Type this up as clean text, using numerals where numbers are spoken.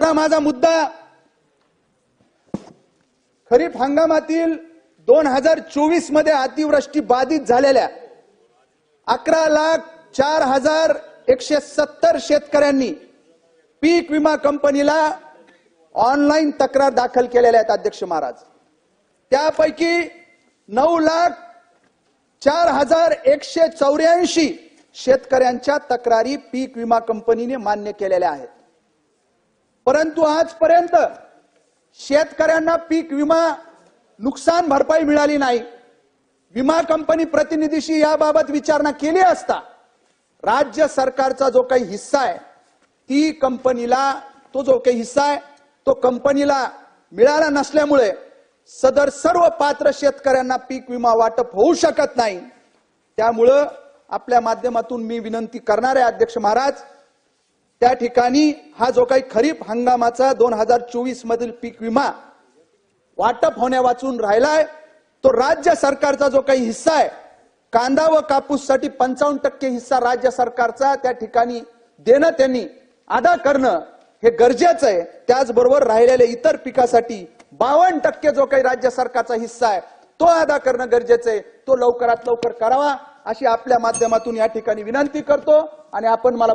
आता माझा मुद्दा खरीप हंगामातील 2024 मध्ये अतिवृष्टी बाधित झालेल्या 11,04,170 शेतकऱ्यांनी पीक विमा कंपनीला ऑनलाईन तक्रार दाखल केलेल्या आहेत अध्यक्ष महाराज। त्यापैकी 9,04,184 शेतकऱ्यांच्या तक्रारी पीक विमा कंपनीने मान्य केलेल्या आहेत। परंतु आजपर्यंत शेतकऱ्यांना पीक विमा नुकसान भरपाई मिळाली नाही। विमा कंपनी प्रतिनिधीशी याबाबत विचारणा केली असता राज्य सरकारचा जो काही हिस्सा आहे ती कंपनीला तो कंपनीला मिळाला नसल्यामुळे सदर सर्व पात्र शेतकऱ्यांना पीक विमा वाटप होऊ शकत नाही। त्यामुळे आपल्या माध्यमातून मी विनंती करणार आहे अध्यक्ष महाराज, त्या ठिकाणी हा जो काही खरीप हंगामाचा 2024 मधील पीक विमा वाटप होण्यावाचून राहिलाय तो राज्य सरकारचा जो काही हिस्सा आहे, कांदा व कापूससाठी 55% हिस्सा राज्य सरकारचा त्या ठिकाणी देणं त्यांनी अदा करणं हे गरजेचं आहे। त्याचबरोबर राहिलेल्या इतर पिकासाठी 52% जो काही राज्य सरकारचा हिस्सा आहे तो अदा करणं गरजेचं आहे। तो लवकरात लवकर करावा अशी आपल्या माध्यमातून या ठिकाणी विनंती करतो। आणि आपण मला